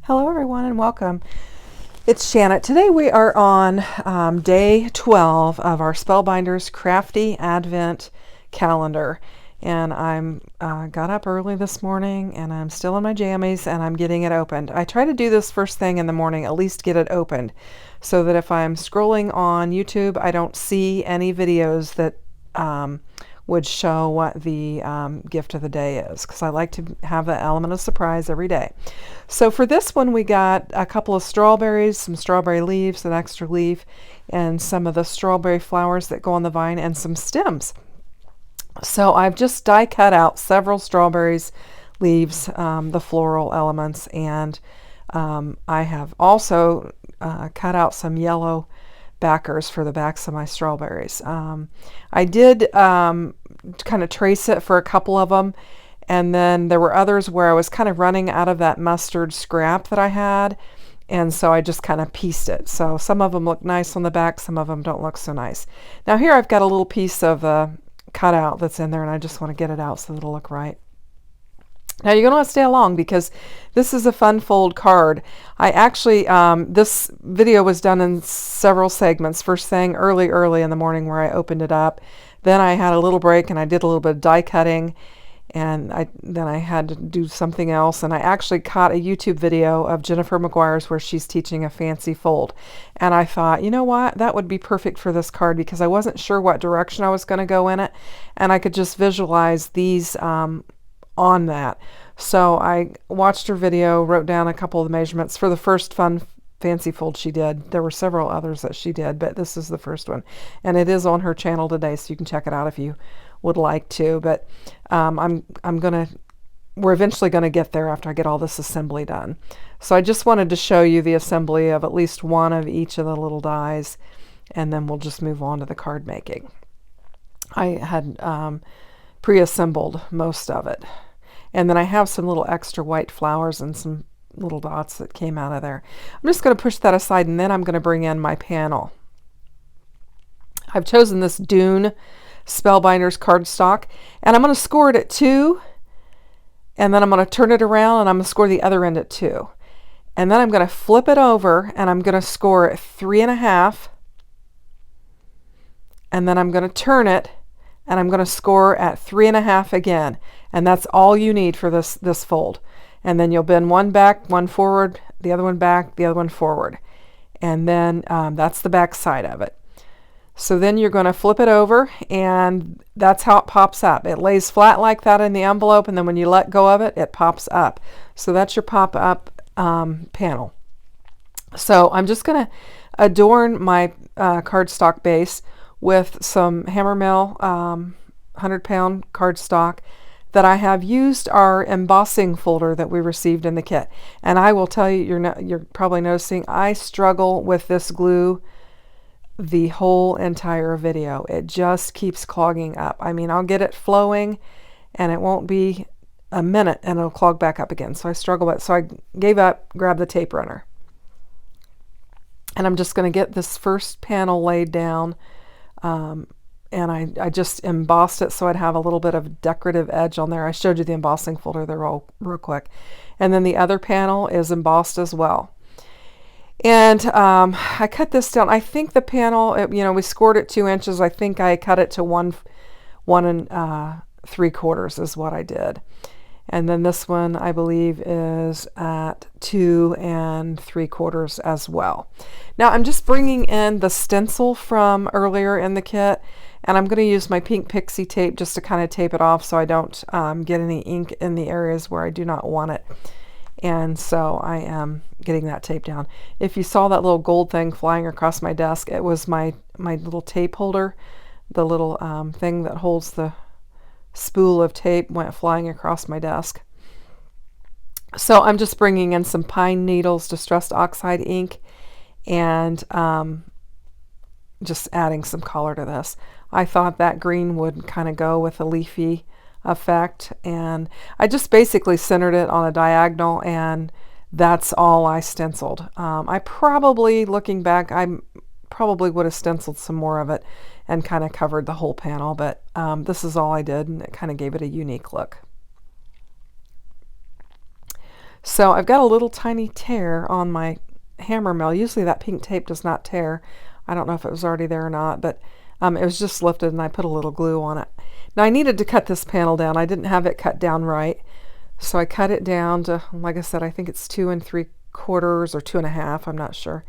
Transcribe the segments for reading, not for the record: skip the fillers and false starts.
Hello everyone and welcome. It's Janet. Today we are on day 12 of our Spellbinders Crafty Advent Calendar. And I'm got up early this morning and I'm still in my jammies and I'm getting it opened. I try to do this first thing in the morning, at least get it opened, so that if I'm scrolling on YouTube, I don't see any videos that would show what the gift of the day is, because I like to have the element of surprise every day. So for this one, we got a couple of strawberries, some strawberry leaves, an extra leaf, and some of the strawberry flowers that go on the vine, and some stems. So I've just die cut out several strawberries, leaves, the floral elements, and I have also cut out some yellow backers for the backs of my strawberries. I did kind of trace it for a couple of them, and then there were others where I was kind of running out of that mustard scrap that I had, and so I just kind of pieced it. So some of them look nice on the back, some of them don't look so nice. Now here I've got a little piece of cutout that's in there, and I just want to get it out so that it'll look right. Now you're going to want to stay along because this is a fun fold card. I actually, this video was done in several segments. First thing early in the morning where I opened it up. Then I had a little break and I did a little bit of die cutting, and then I had to do something else, and I actually caught a YouTube video of Jennifer McGuire's where she's teaching a fancy fold. And I thought, you know what, that would be perfect for this card because I wasn't sure what direction I was going to go in it, and I could just visualize these on that. So I watched her video, wrote down a couple of the measurements for the first fun fancy fold she did. There were several others that she did, but this is the first one, and it is on her channel today, so you can check it out if you would like to. But we're eventually gonna get there after I get all this assembly done. So I just wanted to show you the assembly of at least one of each of the little dies, and then we'll just move on to the card making. I had pre-assembled most of it. And then I have some little extra white flowers and some little dots that came out of there. I'm just going to push that aside, and then I'm going to bring in my panel. I've chosen this Dune Spellbinders cardstock, and I'm going to score it at 2, and then I'm going to turn it around and I'm going to score the other end at 2. And then I'm going to flip it over and I'm going to score at 3.5, and then I'm going to turn it and I'm going to score at 3.5 again. And that's all you need for this fold. And then you'll bend one back, one forward, the other one back, the other one forward. And then that's the back side of it. So then you're going to flip it over, and that's how it pops up. It lays flat like that in the envelope, and then when you let go of it, it pops up. So that's your pop-up panel. So I'm just going to adorn my cardstock base with some Hammermill 100-pound cardstock that I have used our embossing folder that we received in the kit. And I will tell you, you're probably noticing I struggle with this glue the whole entire video. It just keeps clogging up. I mean, I'll get it flowing and it won't be a minute and it'll clog back up again. So I struggle with it. So I gave up, grabbed the tape runner. And I'm just going to get this first panel laid down. And I just embossed it so I'd have a little bit of decorative edge on there. I showed you the embossing folder there real quick. And then the other panel is embossed as well. And I cut this down. I think the panel, we scored it 2 inches. I think I cut it to 1 3/4 is what I did. And then this one, I believe, is at 2 3/4 as well. Now I'm just bringing in the stencil from earlier in the kit, and I'm going to use my pink pixie tape just to kind of tape it off so I don't get any ink in the areas where I do not want it. And so I am getting that tape down. If you saw that little gold thing flying across my desk, it was my little tape holder. The little thing that holds the spool of tape went flying across my desk. So I'm just bringing in some pine needles distressed oxide ink and just adding some color to this. I thought that green would kind of go with a leafy effect, and I just basically centered it on a diagonal, and that's all I stenciled. I probably, looking back, I probably would have stenciled some more of it and kind of covered the whole panel, but this is all I did, and it kind of gave it a unique look. So I've got a little tiny tear on my hammer mill. Usually that pink tape does not tear. I don't know if it was already there or not, but it was just lifted and I put a little glue on it. Now I needed to cut this panel down. I didn't have it cut down right. So I cut it down to, like I said, I think it's 2 3/4 or 2.5, I'm not sure.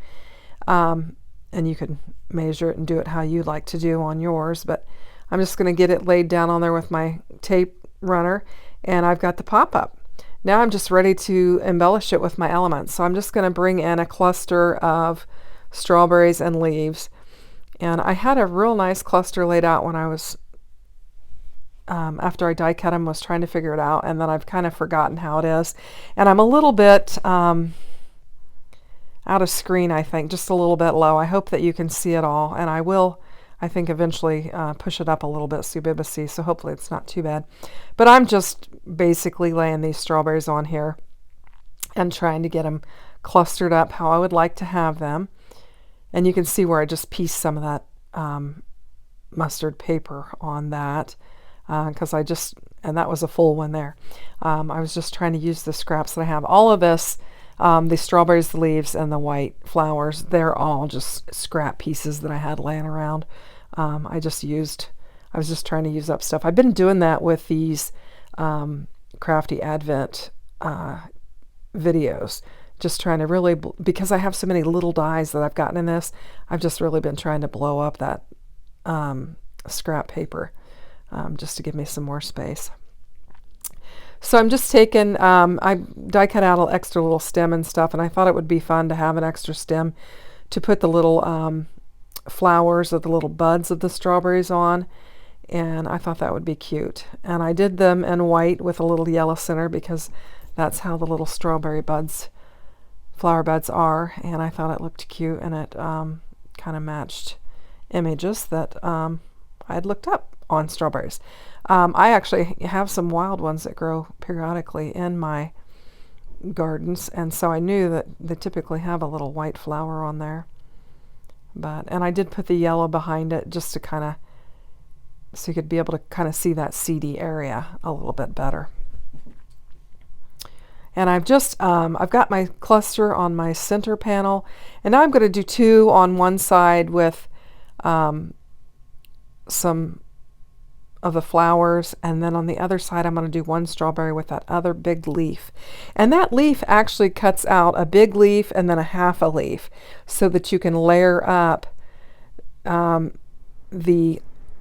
And you can measure it and do it how you like to do on yours, but I'm just going to get it laid down on there with my tape runner, and I've got the pop-up. Now I'm just ready to embellish it with my elements. So I'm just going to bring in a cluster of strawberries and leaves. And I had a real nice cluster laid out when I was, after I die cut them, was trying to figure it out, and then I've kind of forgotten how it is. And I'm a little bit out of screen, I think, just a little bit low. I hope that you can see it all, and I will, I think, eventually push it up a little bit so you'll be able to see, so hopefully it's not too bad. But I'm just basically laying these strawberries on here and trying to get them clustered up how I would like to have them. And you can see where I just pieced some of that mustard paper on that, because and that was a full one there. I was just trying to use the scraps that I have. All of this, the strawberries, the leaves, and the white flowers, they're all just scrap pieces that I had laying around. I was just trying to use up stuff. I've been doing that with these Crafty Advent videos, just trying to really, because I have so many little dies that I've gotten in this, I've just really been trying to blow up that scrap paper just to give me some more space. So I'm just taking, I die cut out an extra little stem and stuff, and I thought it would be fun to have an extra stem to put the little flowers or the little buds of the strawberries on, and I thought that would be cute. And I did them in white with a little yellow center because that's how the little strawberry buds, flower buds are, and I thought it looked cute, and it kind of matched images that I had looked up on strawberries. I actually have some wild ones that grow periodically in my gardens, and so I knew that they typically have a little white flower on there. And I did put the yellow behind it just to kind of, so you could be able to kind of see that seedy area a little bit better. And I've got my cluster on my center panel, and now I'm going to do 2 on one side with some of the flowers, and then on the other side I'm going to do 1 strawberry with that other big leaf. And that leaf actually cuts out a big leaf and then a half a leaf so that you can layer up the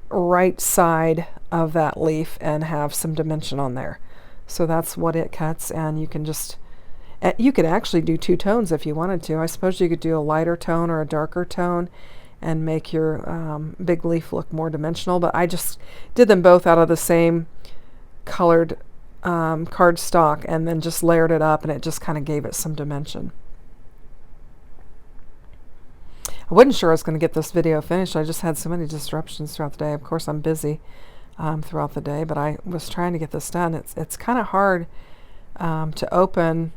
right side of that leaf and have some dimension on there. So that's what it cuts, and you could actually do 2 tones if you wanted to. I suppose you could do a lighter tone or a darker tone and make your big leaf look more dimensional, but I just did them both out of the same colored cardstock and then just layered it up, and it just kind of gave it some dimension. I wasn't sure I was going to get this video finished. I just had so many disruptions throughout the day. Of course, I'm busy throughout the day, but I was trying to get this done. It's kind of hard to open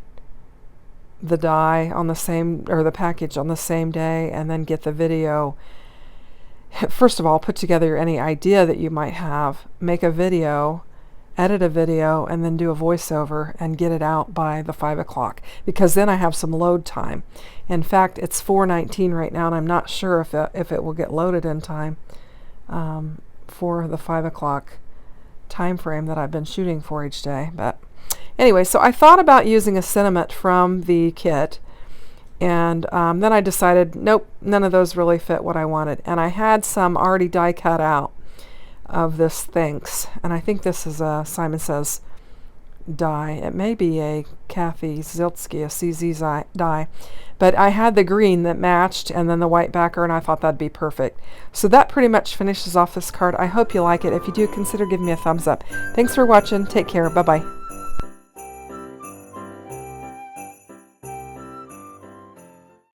the die on the same, or the package on the same day, and then get the video. First of all, put together any idea that you might have, make a video, edit a video, and then do a voiceover and get it out by the 5 o'clock, because then I have some load time. In fact, it's 4:19 right now, and I'm not sure if it will get loaded in time for the 5 o'clock time frame that I've been shooting for each day. But anyway, so I thought about using a sentiment from the kit, and then I decided, nope, none of those really fit what I wanted. And I had some already die cut out of this Thanks, and I think this is a Simon Says die. It may be a Kathy Ziltsky, a CZ die, but I had the green that matched and then the white backer, and I thought that'd be perfect. So that pretty much finishes off this card. I hope you like it. If you do, consider giving me a thumbs up. Thanks for watching. Take care. Bye-bye.